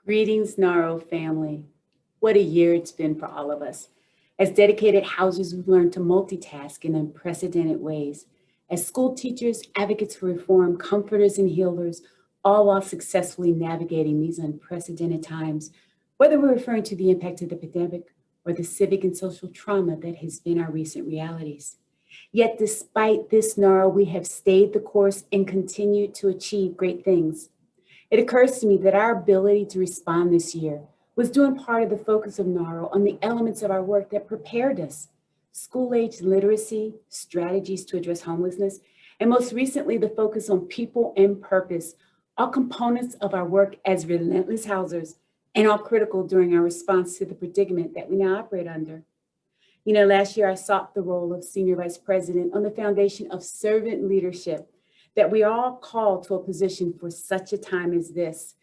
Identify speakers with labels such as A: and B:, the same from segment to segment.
A: Greetings, NAHRO family. What a year it's been for all of us. As dedicated housers, we've learned to multitask in unprecedented ways. As school teachers, advocates for reform, comforters, and healers, all while successfully navigating these unprecedented times, whether we're referring to the impact of the pandemic or the civic and social trauma that has been our recent realities. Yet, despite this, NAHRO, we have stayed the course and continued to achieve great things. It occurs to me that our ability to respond this year was due in part of the focus of NAHRO on the elements of our work that prepared us: school-age literacy, strategies to address homelessness, and most recently, the focus on people and purpose, all components of our work as relentless housers and all critical during our response to the predicament that we now operate under. Last year I sought the role of Senior Vice President on the foundation of servant leadership, that we are all called to a position for such a time as this.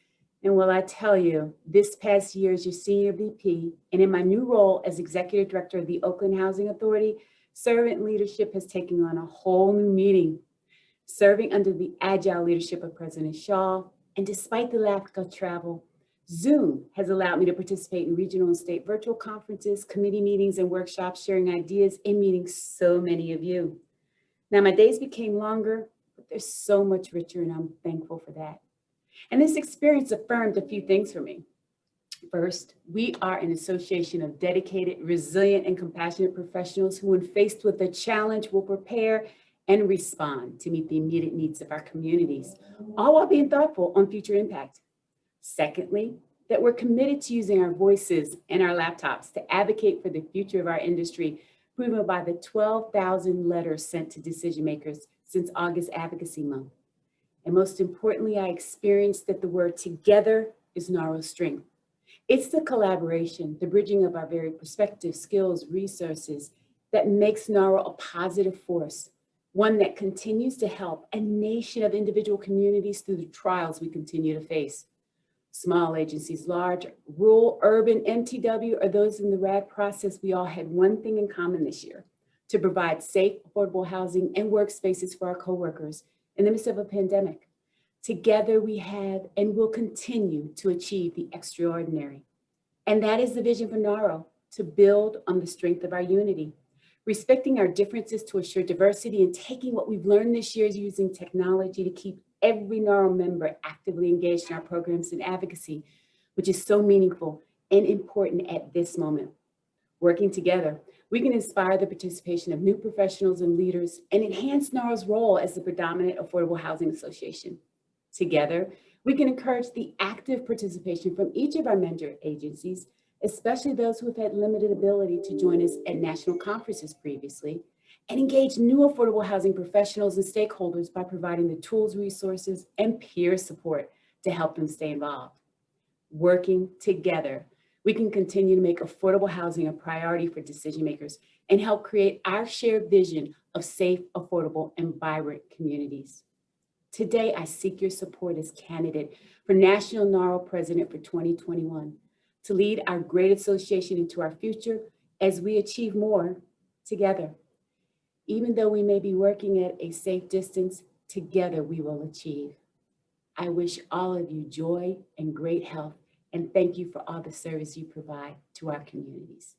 A: And will I tell you, this past year as your Senior VP, and in my new role as Executive Director of the Oakland Housing Authority, servant leadership has taken on a whole new meaning. Serving under the agile leadership of President Shaw, and despite the lack of travel, Zoom has allowed me to participate in regional and state virtual conferences, committee meetings, and workshops, sharing ideas and meeting so many of you. Now, my days became longer, but they're so much richer, and I'm thankful for that. And this experience affirmed a few things for me. First, we are an association of dedicated, resilient, and compassionate professionals who, when faced with a challenge, will prepare and respond to meet the immediate needs of our communities, all while being thoughtful on future impact. Secondly, that we're committed to using our voices and our laptops to advocate for the future of our industry, proven by the 12,000 letters sent to decision makers since August Advocacy Month. And most importantly, I experienced that the word together is NAHRO's strength. It's the collaboration, the bridging of our varied perspectives, skills, resources that makes NAHRO a positive force, one that continues to help a nation of individual communities through the trials we continue to face. Small agencies, large, rural, urban, MTW, or those in the RAD process, we all had one thing in common this year: to provide safe, affordable housing and workspaces for our coworkers in the midst of a pandemic. Together we have and will continue to achieve the extraordinary. And that is the vision for NAHRO: to build on the strength of our unity, respecting our differences to assure diversity, and taking what we've learned this year is using technology to keep every NAHRO member actively engaged in our programs and advocacy, which is so meaningful and important at this moment. Working together, we can inspire the participation of new professionals and leaders and enhance NAHRO's role as the predominant affordable housing association. Together, we can encourage the active participation from each of our member agencies, especially those who have had limited ability to join us at national conferences previously, and engage new affordable housing professionals and stakeholders by providing the tools, resources, and peer support to help them stay involved. Working together, we can continue to make affordable housing a priority for decision makers and help create our shared vision of safe, affordable, and vibrant communities. Today, I seek your support as candidate for National NAHRO President for 2021 to lead our great association into our future as we achieve more together. Even though we may be working at a safe distance, together we will achieve. I wish all of you joy and great health, and thank you for all the service you provide to our communities.